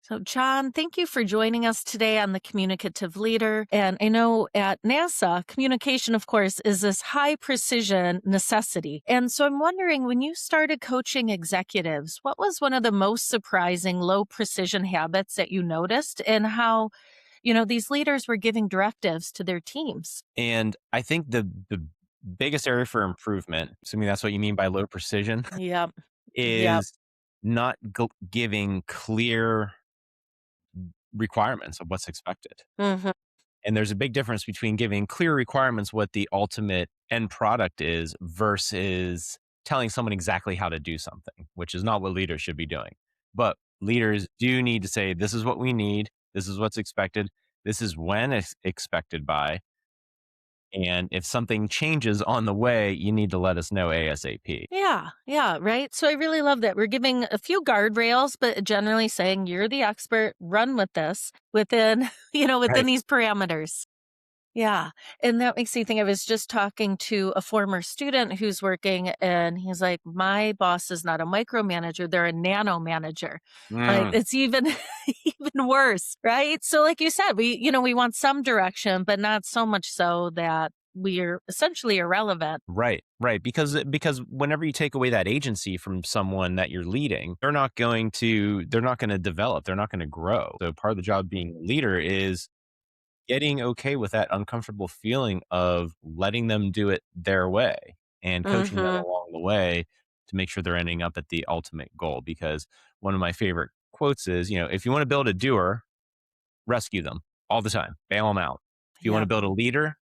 So, John, thank you for joining us today on the Communicative Leader. And I know at NASA, communication, of course, is this high precision necessity. And so I'm wondering, when you started coaching executives, what was one of the most surprising low precision habits that you noticed, and how, these leaders were giving directives to their teams? And I think the biggest area for improvement, assuming that's what you mean by low precision, Yep. Yep. is not giving clear requirements of what's expected. Hmm. And there's a big difference between giving clear requirements what the ultimate end product is versus telling someone exactly how to do something, which is not what leaders should be doing. But leaders do need to say, this is what we need, this is what's expected, this is when it's expected by. And if something changes on the way, you need to let us know ASAP. Yeah, yeah, right. So I really love that. We're giving a few guardrails, but generally saying you're the expert, run with this within, within Right. these parameters. Yeah. And that makes me think, I was just talking to a former student who's working, and he's like, my boss is not a micromanager, they're a nano manager. Like, Mm, it's even even worse, right? So like you said, we want some direction, but not so much so that we're essentially irrelevant. right, right. Because whenever you take away that agency from someone that you're leading, they're not going to develop. They're not going to grow. So part of the job of being a leader is getting okay with that uncomfortable feeling of letting them do it their way and coaching them Mhm. along the way to make sure they're ending up at the ultimate goal. Because one of my favorite quotes is, if you want to build a doer, rescue them all the time, bail them out. If you want to Yep. build a leader,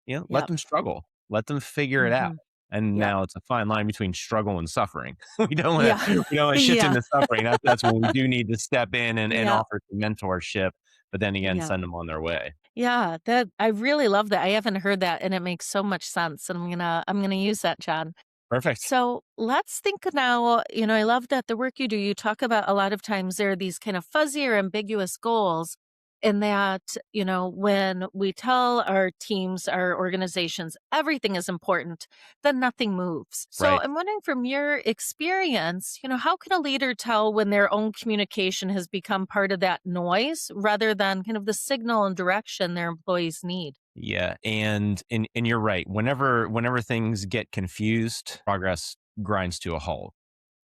let Yep. them struggle, let them figure it out. Mhm. And Yep. now it's a fine line between struggle and suffering. Yeah. We don't want to shift Yeah. into suffering. That's when we do need to step in and Yep. offer some mentorship, but then again, Yep. send them on their way. Yeah, that I really love that. I haven't heard that, and it makes so much sense. And I'm gonna use that, John. Perfect. So let's think now. I love that the work you do, you talk about a lot of times there are these kind of fuzzy or ambiguous goals. And that, when we tell our teams, our organizations, everything is important, then nothing moves. So Right. I'm wondering, from your experience, how can a leader tell when their own communication has become part of that noise rather than kind of the signal and direction their employees need? Yeah. And you're right. Whenever things get confused, progress grinds to a halt.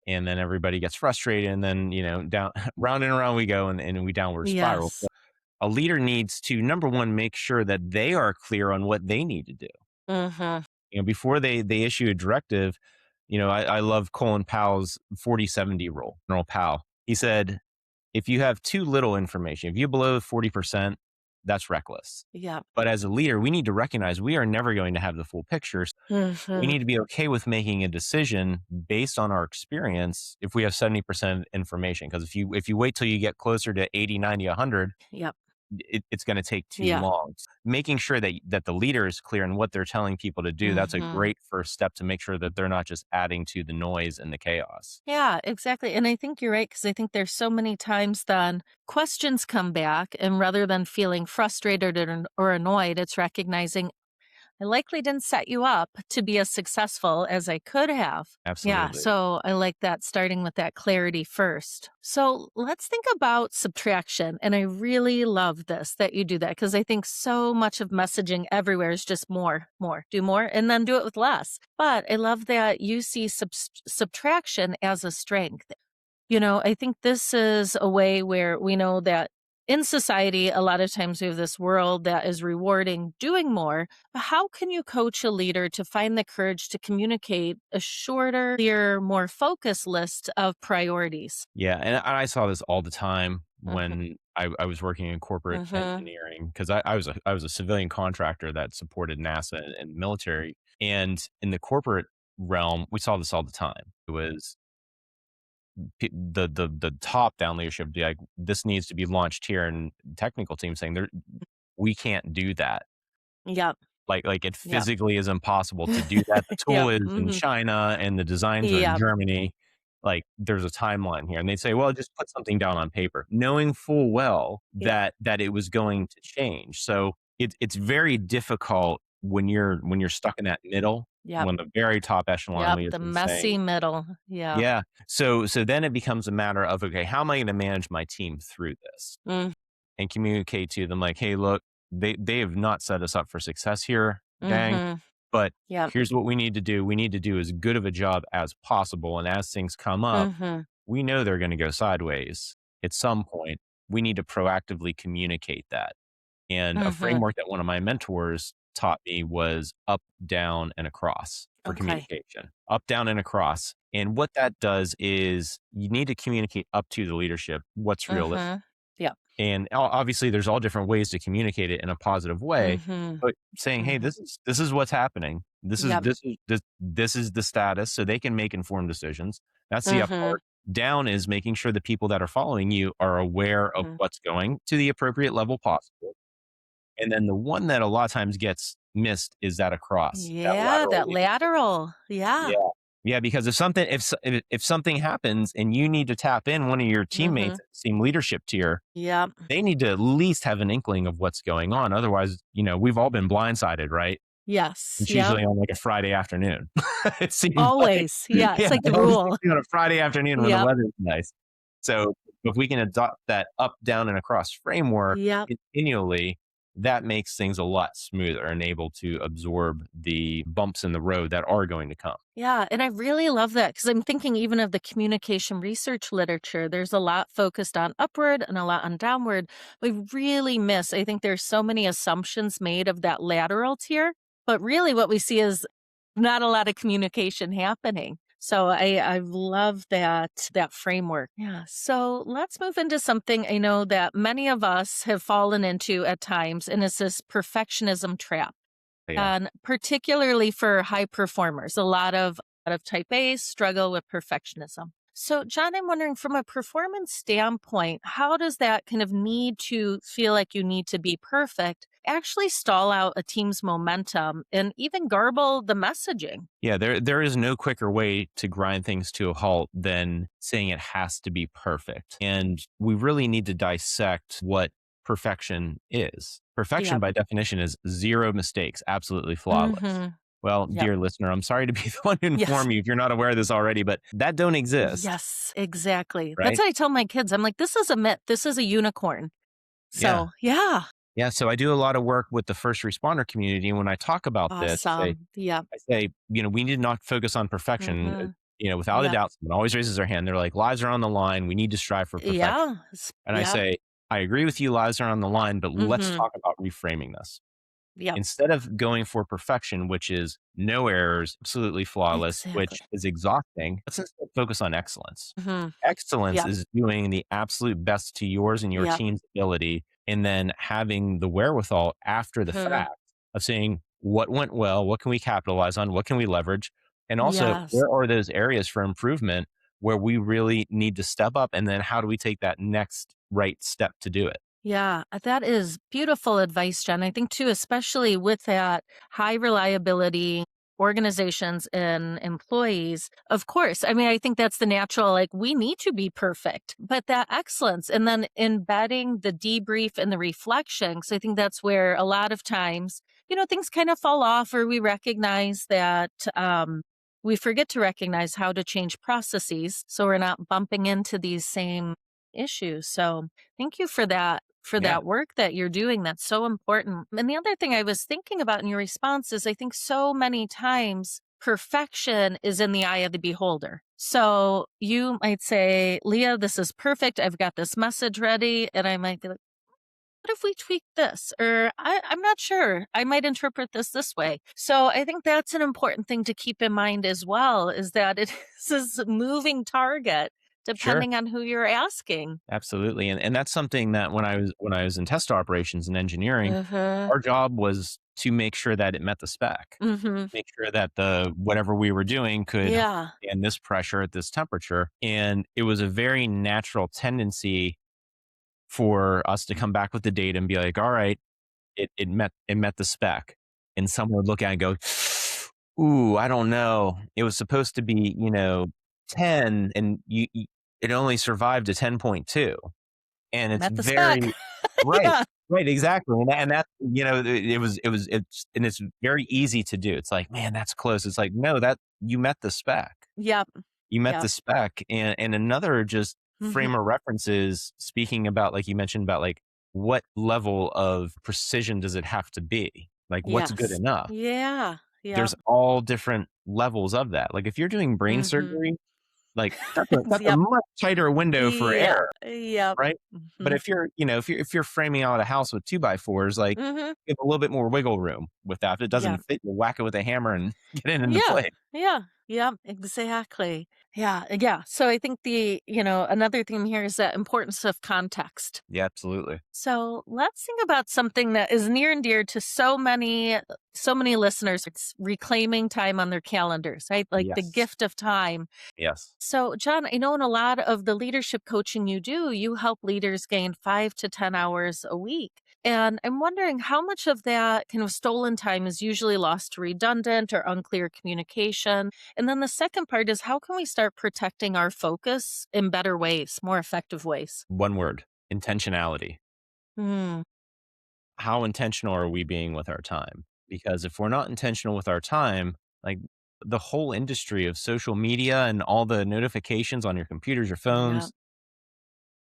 And then everybody gets frustrated and then, down round and around we go and we downward spiral. Yes. A leader needs to, number one, make sure that they are clear on what they need to do. Hmm. Before they issue a directive, I love Colin Powell's 40/70 rule. General Powell, he said, if you have too little information, if you below 40%, that's reckless. Yeah. But as a leader, we need to recognize we are never going to have the full picture. We Hmm. need to be okay with making a decision based on our experience if we have 70% information. Because if you wait till you get closer to 80, 90, 100, Yep. it's going to take too Yeah. long. Making sure that the leader is clear in what they're telling people to do, that's a Hmm. great first step to make sure that they're not just adding to the noise and the chaos. Yeah, exactly. And I think you're right, because I think there's so many times then questions come back, and rather than feeling frustrated or annoyed, it's recognizing I likely didn't set you up to be as successful as I could have. Yeah, Absolutely. so I like that, starting with that clarity first. So let's think about subtraction. And I really love this that you do that, because I think so much of messaging everywhere is just more, more, do more, and then do it with less. But I love that you see subtraction as a strength. I think this is a way where we know that in society, a lot of times we have this world that is rewarding doing more. But how can you coach a leader to find the courage to communicate a shorter, clearer, more focused list of priorities? Yeah, and I saw this all the time Hmm. when I was working in corporate Hmm. engineering because I was a civilian contractor that supported NASA and military, and in the corporate realm, we saw this all the time. It was the top down leadership be like, this needs to be launched here, and technical team saying there we can't do that. Yep. Like it Yep. physically is impossible to do that. The tool Yep. is in Hmm. China and the designs are in Yep. Germany. Like there's a timeline here. And they'd say, well, just put something down on paper, knowing full well Yep. that it was going to change. So it's very difficult when you're stuck in that middle, Yep. when the very top echelon Yep. leaders The are saying, messy middle. Yep. yeah. So then it becomes a matter of, okay, how am I going to manage my team through this Mm, and communicate to them like, hey, look, they have not set us up for success here, gang. mm-hmm. But Yep. here's what we need to do. We need to do as good of a job as possible. And as things come up, Mm-hmm. we know they're going to go sideways at some point. We need to proactively communicate that. And a Mm-hmm. framework that one of my mentors taught me was up, down, and across for Okay. communication. Up, down, and across. And what that does is you need to communicate up to the leadership what's realistic. Mm-hmm. Yep. And obviously, there's all different ways to communicate it in a positive way. Mm-hmm. But saying, "Hey, Mm-hmm. this is what's happening. Yep. This is the status," so they can make informed decisions. That's the up Mm-hmm. part. Down is making sure the people that are following you are aware of Mm-hmm. what's going to the appropriate level possible. And then the one that a lot of times gets missed is that across, that Yeah, lateral that leadership. lateral. Yeah. Yeah. Yeah, because if something happens and you need to tap in one of your Mm-hmm. teammates at the same leadership tier, Yep. they need to at least have an inkling of what's going on. Otherwise, we've all been blindsided, right? Yes. It's Yep. usually on like a Friday afternoon. It seems like, Always. Yeah. It's yeah, like the it always rule. seems to be on a Friday afternoon when the Yep. weather's nice. So if we can adopt that up, down, and across framework Yep. continually, that makes things a lot smoother and able to absorb the bumps in the road that are going to come. Yeah, and I really love that because I'm thinking even of the communication research literature. There's a lot focused on upward and a lot on downward. We really miss, I think there's so many assumptions made of that lateral tier, but really what we see is not a lot of communication happening. So I love that framework. Yeah. So let's move into something I know that many of us have fallen into at times, and it's this perfectionism trap. Yeah. And particularly for high performers, a lot of type A's struggle with perfectionism. So, John, I'm wondering from a performance standpoint, how does that kind of need to feel like you need to be perfect actually stall out a team's momentum and even garble the messaging? Yeah, there is no quicker way to grind things to a halt than saying it has to be perfect. And we really need to dissect what perfection is. Perfection Yep. by definition is zero mistakes, absolutely flawless. Mm-hmm. Well, Yep. dear listener, I'm sorry to be the one to Yes. inform you if you're not aware of this already, but that don't exist, Yes, exactly. That's right? what I tell my kids. I'm like, this is a myth. This is a unicorn. Yeah. So, yeah. Yeah. So I do a lot of work with the first responder community. And when I talk about this, Awesome. Yep. I say, we need to not focus on perfection. Mm-hmm. Without a Yep. doubt, someone always raises their hand. They're like, lives are on the line. We need to strive for perfection. Yeah. And I Yep. say, I agree with you, lives are on the line, but let's Mhm. talk about reframing this. Yep. Instead of going for perfection, which is no errors, absolutely flawless, Exactly. which is exhausting, let's instead focus on excellence. Mhm. Excellence Yep. is doing the absolute best to yours and your Yep. team's ability, and then having the wherewithal after the Mhm. fact of saying what went well, what can we capitalize on, what can we leverage, and also Yes. where are those areas for improvement where we really need to step up, and then how do we take that next right step to do it? Yeah, that is beautiful advice, Jen. I think too, especially with that high reliability organizations and employees. Of course, I mean, I think that's the natural, like, we need to be perfect, but that excellence and then embedding the debrief and the reflection. Because I think that's where a lot of times, things kind of fall off or we recognize that, we forget to recognize how to change processes so we're not bumping into these same issues. So, thank you for Yeah, that work that you're doing. That's so important. And the other thing I was thinking about in your response is I think so many times perfection is in the eye of the beholder. So you might say, Leah, this is perfect. I've got this message ready. And I might be like, what if we tweak this? Or I'm not sure. I might interpret this way. So I think that's an important thing to keep in mind as well is that it is a moving target sure. depending on who you're asking. Absolutely, and that's something that when I was in test operations and engineering, Uh-huh. our job was to make sure that it met the spec, Mhm. make sure that the whatever we were doing could Yeah. stand this pressure at this temperature, and it was a very natural tendency for us to come back with the data and be like, "All right, it met the spec," and someone would look at it and go, "Ooh, I don't know. It was supposed to be, 10, and it only survived a 10.2." And it's Met the spec. very right, Yeah. right, exactly, and that it's very easy to do. It's like, "Man, that's close." It's like, "No, that you met the spec." Yep. You met the Yep. spec, and another just Mhm. frame of reference is speaking about, like you mentioned about, like, what level of precision does it have to be? Like, what's good Yes. enough? Yeah. There's Yep. all different levels of that. Like, if you're doing brain Mhm. surgery, like, that's a Yep. much tighter window for Yeah. error, Yep. right? But Mhm. if you're, if you're framing out a house with 2 by 4s, like, Mhm. you have a little bit more wiggle room with that. If it doesn't Yep. fit, you whack it with a hammer and get it into Yeah. place. Yeah. Yep. Exactly. Yeah. Yeah. So I think another theme here is that importance of context. Yeah, absolutely. So let's think about something that is near and dear to so many listeners. It's reclaiming time on their calendars, right? Like the Yes. gift of time. Yes. So, John, I know in a lot of the leadership coaching you do, you help leaders gain 5 to 10 hours a week. And I'm wondering how much of that kind of stolen time is usually lost to redundant or unclear communication. And then the second part is how can we start protecting our focus in better ways, more effective ways? One word, intentionality. Hmm. How intentional are we being with our time? Because if we're not intentional with our time, like the whole industry of social media and all the notifications on your computers, your Yeah. phones,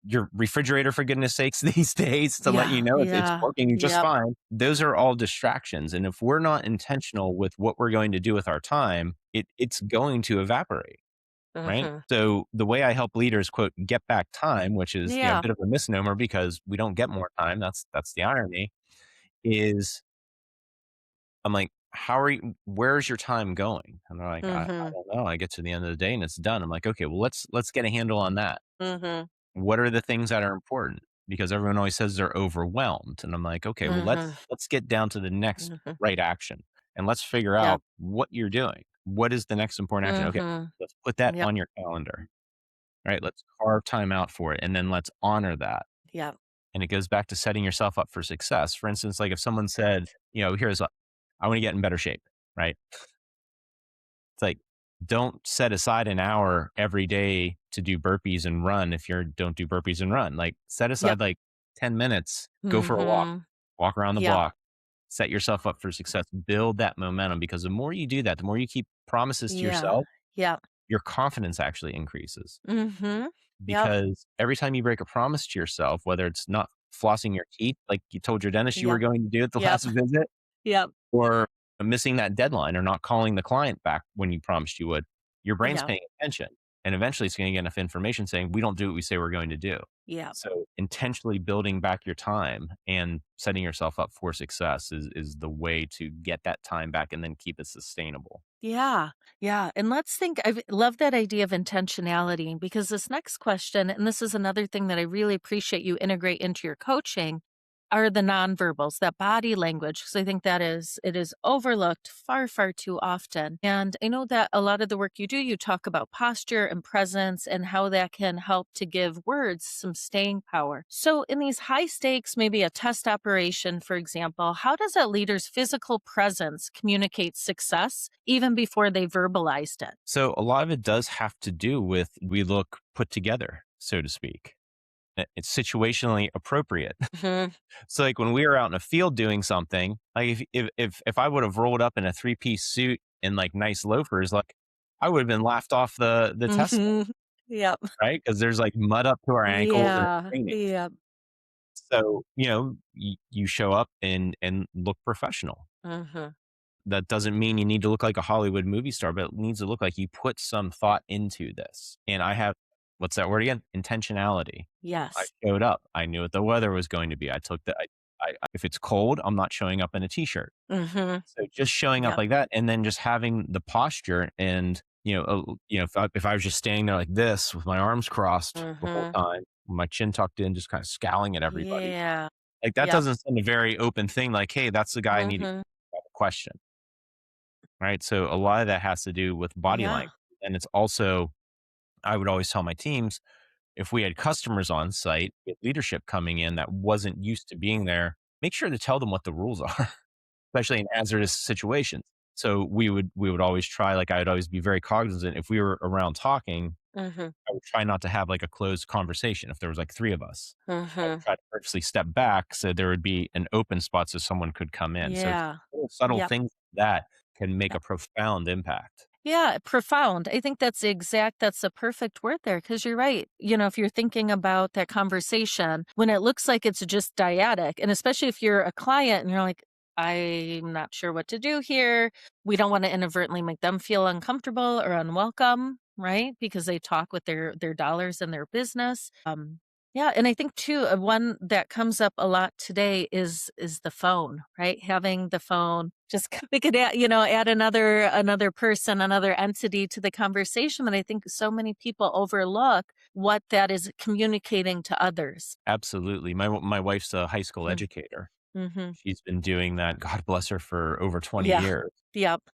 your refrigerator, for goodness sakes, these days to let you Yeah. know it's Yeah. working just Yep. fine. Those are all distractions. And if we're not intentional with what we're going to do with our time, it's going to evaporate. Right. Hmm. So the way I help leaders, quote, get back time, which is, a Yeah. bit of a misnomer because we don't get more time. That's the irony is I'm like, "How are you where's your time going?" And they're like, "I Hmm. don't know. I get to the end of the day and it's done." I'm like, "Okay, well, let's get a handle on that. Hmm. What are the things that are important?" Because everyone always says they're overwhelmed, and I'm like, "Okay, well, Hmm. let's get down to the next Hmm. right action, and let's figure Yep. out what you're doing. What is the next important action? Okay, Hmm. let's put that Yep. on your calendar, right? Let's carve time out for it, and then let's honor that." Yep. And it goes back to setting yourself up for success. For instance, like if someone said, "Here's what I want to get in better shape," right? It's like, don't set aside an hour every day to do burpees and run if you don't do burpees and run. Like, set Yep. aside like 10 minutes, go for a Hmm. walk around the Yep. block, set yourself up for success, build that momentum because the more you do that, the more you keep promises to Yeah. yourself, Yep. your confidence actually increases. Mhm. Yep. Because every time you break a promise to yourself, whether it's not flossing your teeth like you told your dentist you were Yep. going to do at the Yep. last visit, Yep. or missing that deadline or not calling the client back when you promised you would, your brain's Yep. paying attention. And eventually it's going to get enough information saying, we don't do what we say we're going to do. Yep. So intentionally building back your time and setting yourself up for success is the way to get that time back and then keep it sustainable. Yeah. Yeah. And let's think, I love that idea of intentionality because this next question, and this is another thing that I really appreciate you integrate into your coaching, are the nonverbals, that body language. Because I think it is overlooked far, far too often. And I know that a lot of the work you do, you talk about posture and presence and how that can help to give words some staying power. So, in these high stakes, maybe a test operation, for example, how does a leader's physical presence communicate success even before they verbalized it? So a lot of it does have to do with we look put together, so to speak. It's situationally appropriate. Hmm. So, like, when we were out in a field doing something, like, if I would have rolled up in a three-piece suit and, like, nice loafers, like, I would have been laughed off the test stand, Hmm. Yep. right? Because there's, like, mud up to our ankles and it's Yeah. raining. Yep. So, you show up and look professional. Hmm. That doesn't mean you need to look like a Hollywood movie star, but it needs to look like you put some thought into this. And I have what's that word again? Intentionality. I Yes. showed up. I knew what the weather was going to be. I took the if it's cold, I'm not showing up in a t-shirt. Hmm. So just showing up Yep. like that and then just having the posture and, if I was just standing there like this with my arms crossed the whole Hmm. time, my chin tucked in, just kind of scowling at everybody. Yeah. Like that Yep. doesn't send a very open thing like, "Hey, that's the guy I need to Hmm. have a question." Right? So a lot of that has to do with body Yeah. language. And it's also I would always tell my teams if we had customers on site with leadership coming in that wasn't used to being there, make sure to tell them what the rules are, especially in hazardous situations. So we would always try, like, I'd always be very cognizant if we were around talking, Mhm. I would try not to have, like, a closed conversation if there was, like, 3 of us. I would Mhm. try to purposely step back so there would be an open spot so someone could come in. So it's Yeah. little subtle Yep. things like that can make Yep. a profound impact. Yeah, profound. I think that's the perfect word there because you're right. If you're thinking about that conversation, when it looks like it's just dyadic, and especially if you're a client and you're like, I'm not sure what to do here. We don't want to inadvertently make them feel uncomfortable or unwelcome, right? Because they talk with their dollars and their business. Yeah, and I think too, one that comes up a lot today is the phone, right? Having the phone, just we could add another person, another entity to the conversation, but I think so many people overlook what that is communicating to others. Absolutely. My wife's a high school Hmm. educator. Mm-hmm. She's been doing that, God bless her, for over 20 Yeah. years. Yep.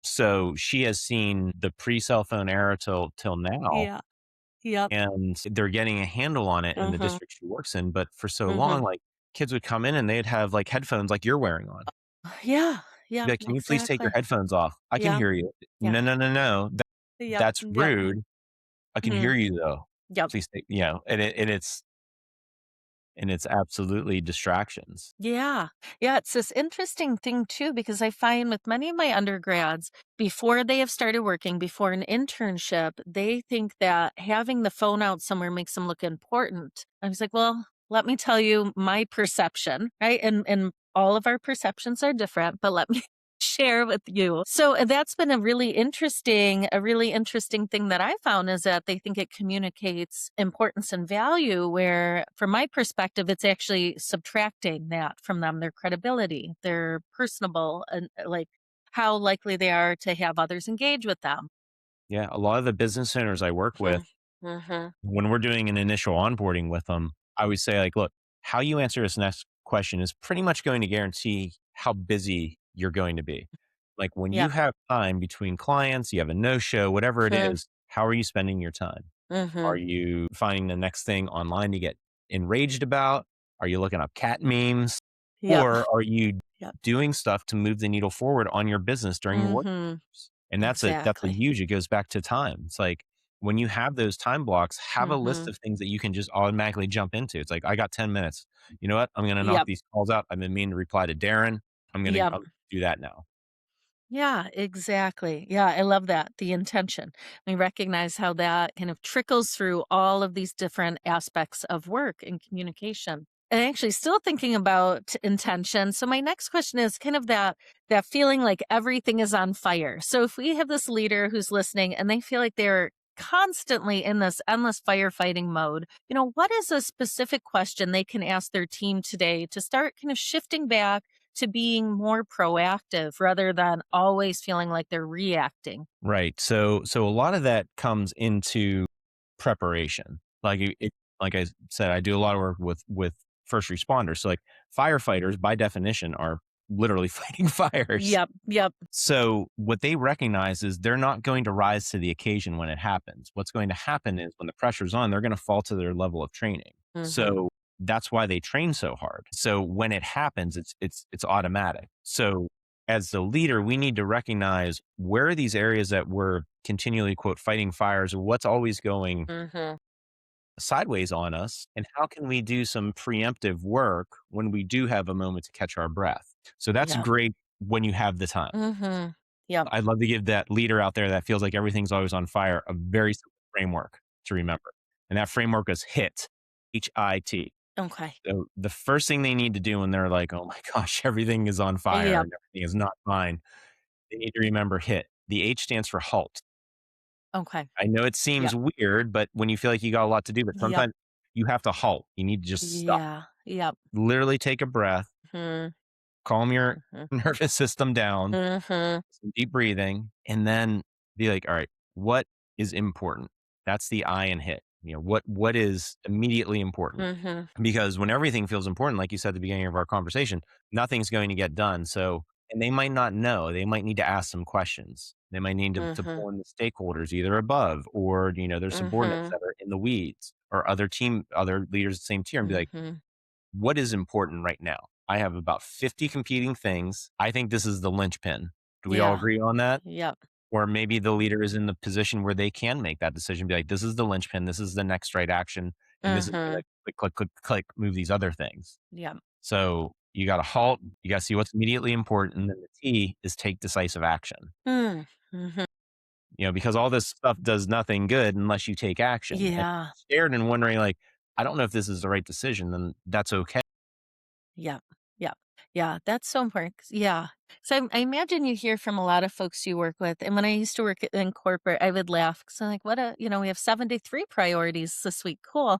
So she has seen the pre-cell phone era till now, Yeah. Yep. and they're getting a handle on it in the Mm-hmm. district she works in, but for so long, Mm-hmm. like, kids would come in and they'd have, like, headphones like you're wearing on. Yeah. Yeah. Be like, "Can you please take your Exactly. headphones off? I can Yeah. hear you." Yeah. "No, no, no, no. Yep. That's Yep. rude. I can Mhm. hear you, though. Yep. Please take," and it's absolutely distractions. Yeah. Yeah, it's this interesting thing too, because I find with many of my undergrads, before they have started working, before an internship, they think that having the phone out somewhere makes them look important. I was like, well, let me tell you my perception, right? And all of our perceptions are different, but let me share with you. So that's been a really interesting thing that I found is that they think it communicates importance and value, where from my perspective, it's actually subtracting that from them, their credibility, their personable, and like how likely they are to have others engage with them. Yeah, a lot of the business owners I work with, Hmm. Hmm. when we're doing an initial onboarding with them, I always say, like, "Look, how you answer this next question is pretty much going to guarantee how busy you're going to be. Like, when you Yep. have time between clients, you have a no-show, whatever it Hmm. is, how are you spending your time? Are Hmm. you finding the next thing online to get enraged about? Are you looking up cat memes? Yep. Or are you Yep. doing stuff to move the needle forward on your business during your work Hmm. hours?" And that's a Exactly. huge, it goes back to time. It's like, when you have those time blocks, have a list Hmm. of things that you can just automatically jump into. It's like, I got 10 minutes. You know what? I'm gonna knock Yep. these calls out. I've been meaning to reply to Darren. Yep. I'll do that now. Yeah, exactly. Yeah, I love that. The intention. We recognize how that kind of trickles through all of these different aspects of work and communication. And actually still thinking about intention. So my next question is kind of that feeling like everything is on fire. So if we have this leader who's listening and they feel like they're constantly in this endless firefighting mode, what is a specific question they can ask their team today to start kind of shifting back to being more proactive rather than always feeling like they're reacting? Right. So a lot of that comes into preparation. Like I said, I do a lot of work with first responders. So, like, firefighters by definition are literally fighting fires. Yep, yep. So what they recognize is they're not going to rise to the occasion when it happens. What's going to happen is when the pressure's on, they're going to fall to their level of training. Mhm. So that's why they train so hard. So when it happens, it's automatic. So as the leader, we need to recognize where are these areas that we're continually, quote, fighting fires, or what's always going Mhm. sideways on us, and how can we do some preemptive work when we do have a moment to catch our breath. So that's Yep. great when you have the time. Mhm. Yep. I'd love to give that leader out there that feels like everything's always on fire a very simple framework to remember. And that framework is HIT, HIT. Okay. So the first thing they need to do when they're like, oh my gosh, everything is on fire Yep. and everything is not fine, they need to remember HIT. The H stands for halt. Okay. I know it seems Yep. weird, but when you feel like you got a lot to do, but Yep. sometimes you have to halt. You need to just stop. Yeah. Yep. Literally take a breath, Mhm. calm your Mhm. nervous system down, Mhm. some deep breathing, and then be like, all right, what is important? That's the I and hit. What is immediately important? Mhm. Because when everything feels important, like you said at the beginning of our conversation, nothing's going to get done. So, and they might not know. They might need to ask some questions. They might need to Mhm. pull in the stakeholders either above, or their subordinates Mhm. that are in the weeds, or other leaders of the same tier, and be like, Mhm. what is important right now? I have about 50 competing things. I think this is the linchpin. Do we all Yeah. agree on that? Yep. Or maybe the leader is in the position where they can make that decision, be like, this is the linchpin, this is the next right action, and this is gonna Mhm. click, click, click, click, move these other things. Yep. So you got to halt. You got to see what's immediately important. And then the T is take decisive action, Mm. Mhm. because all this stuff does nothing good unless you take action. And if Yeah. you're scared and wondering, like, I don't know if this is the right decision, then that's okay. Yep. Yep. Yeah, that's so important. Yeah. So I imagine you hear from a lot of folks you work with. And when I used to work in corporate, I would laugh because I'm like, we have 73 priorities this week. Cool.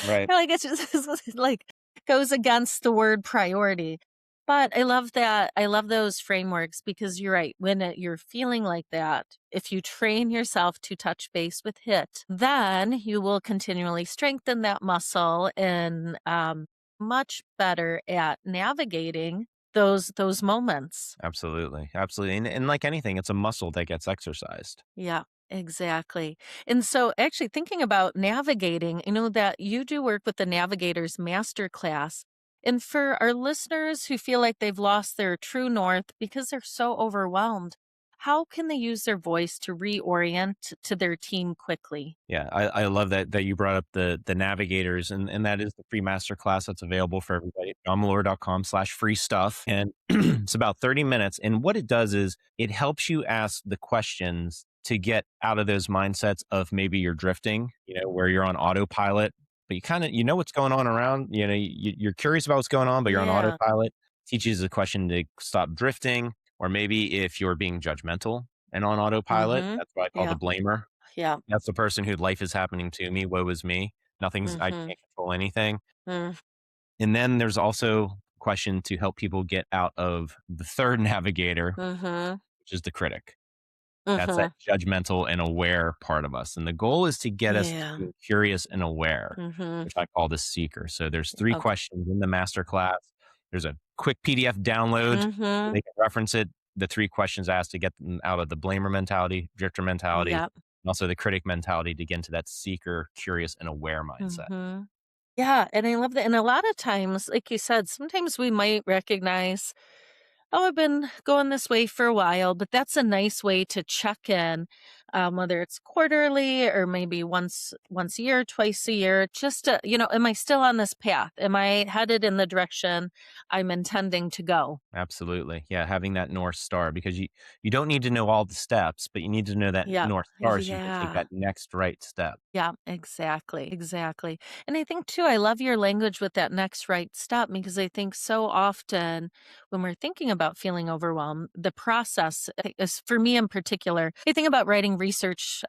Right. Like, it's just it's like, goes against the word priority. But I love that. I love those frameworks because you're right. When you're feeling like that, if you train yourself to touch base with HIT, then you will continually strengthen that muscle and much better at navigating those moments. Absolutely. Absolutely. And like anything, it's a muscle that gets exercised. Yeah, exactly. And so actually thinking about navigating, that you do work with the Navigators Masterclass. And for our listeners who feel like they've lost their true north because they're so overwhelmed, how can they use their voice to reorient to their team quickly? Yeah, I love that you brought up the navigators, and that is the free masterclass that's available for everybody. JohnMollura.com/free stuff. And it's about 30 minutes. And what it does is it helps you ask the questions to get out of those mindsets of maybe you're drifting, where you're on autopilot, but you know what's going on around, you're curious about what's going on, but you're on Yeah. autopilot. Teaches a question to stop drifting, or maybe if you're being judgmental and on autopilot, Mhm. that's what I call the Yeah. blamer. Yeah. That's the person who life is happening to me, woe is me. I Mhm. can't control anything. Mm. And then there's also a question to help people get out of the third navigator, Mhm. which is the critic. That's that Mhm. judgmental and aware part of us. And the goal is to get us to Yeah. being curious and aware, Mhm. which I call the seeker. So there's 3 Okay. questions in the master class. There's a quick PDF download so Mhm. they can reference it. The 3 questions asked to get them out of the blamer mentality, drifter mentality, Yep. and also the critic mentality to get into that seeker, curious, and aware mindset. Mhm. Yeah, and I love that. And a lot of times, like you said, sometimes we might recognize, oh, I've been going this way for a while, but that's a nice way to check in, whether it's quarterly or maybe once a year, twice a year, just to, am I still on this path? Am I headed in the direction I'm intending to go? Absolutely. Yeah, having that North Star, because you don't need to know all the steps, but you need to know that Yep. North Star so you can take Yeah. that next right step. Yeah, exactly, exactly. And I think too, I love your language with that next right step because I think so often when we're thinking about feeling overwhelmed, the process is for me in particular. I think about writing research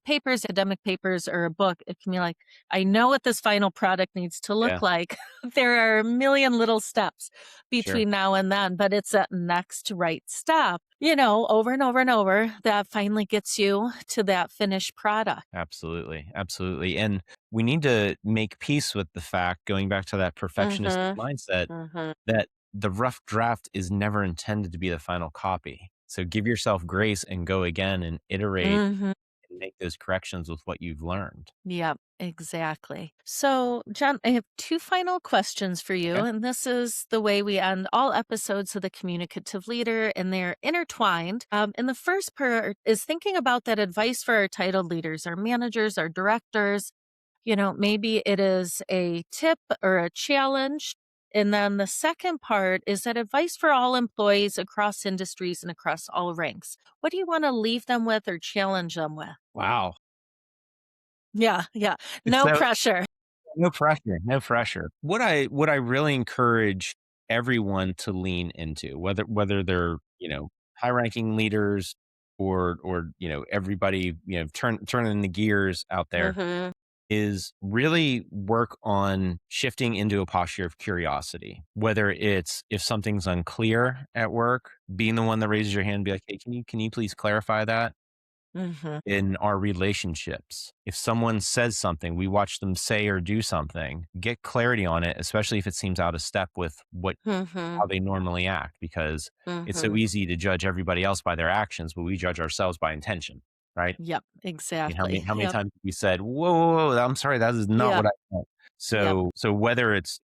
papers, academic papers, or a book. It can be like, I know what this final product needs to look Yeah, like. There are a million little steps sure. between now and then, but it's that next right step, over and over and over that finally gets you to that finished product. Absolutely. Absolutely. And we need to make peace with the fact, going back to that perfectionistic Mhm, mindset, mhm, that the rough draft is never intended to be the final copy. So give yourself grace and go again and iterate mhm. and make those corrections with what you've learned. Yep, exactly. So, John, I have two final questions for you, Okay. and this is the way we end all episodes of the Communicative Leader, and they're intertwined. And the first part is thinking about that advice for our titled leaders, our managers, our directors. Maybe it is a tip or a challenge. And then the second part is that advice for all employees across industries and across all ranks. What do you want to leave them with or challenge them with? Wow. Yeah, yeah. It's No so pressure. no pressure, no pressure. What I really encourage everyone to lean into, whether they're, high ranking leaders or, everybody, turning the gears out there, Mhm, is really work on shifting into a posture of curiosity. Whether it's if something's unclear at work, being the one that raises your hand and be like, hey, can you please clarify that? mhm, In our relationships, if someone says something, we watch them say or do something, get clarity on it, especially if it seems out of step with mhm, how they normally act, because it's so mhm. easy to judge everybody else by their actions, but we judge ourselves by intention, right? Yep, I mean, how many exactly. how many Yep, times have we said, "Whoa, whoa, whoa, I'm sorry, that is not yep, what I meant." yep, So whether it's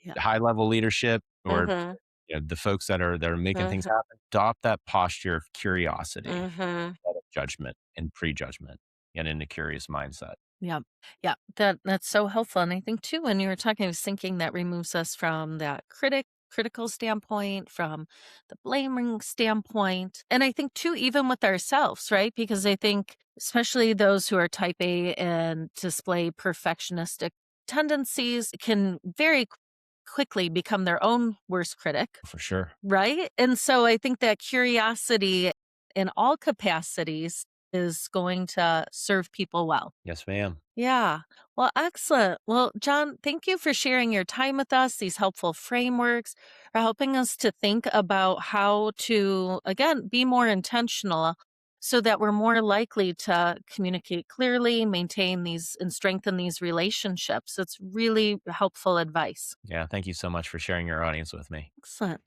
yep. high level leadership or Mhm. The folks that are making things Mhm, happen, adopt that posture of curiosity mhm. instead of judgment and prejudgment. Get in a curious mindset. Yep. Yeah. That's so helpful. And I think too, when you were talking, I was thinking that removes us from that critical standpoint, from the blaming standpoint. And I think too, even with ourselves, right? Because I think especially those who are type A and display perfectionistic tendencies can very quickly become their own worst critic. For sure. Right? And so I think that curiosity in all capacities is going to serve people well. Yes, ma'am. Yeah. Well, excellent. Well, John, thank you for sharing your time with us, these helpful frameworks, for helping us to think about how to, again, be more intentional so that we're more likely to communicate clearly, maintain these, and strengthen these relationships. It's really helpful advice. Yeah, thank you so much for sharing your audience with me. Excellent.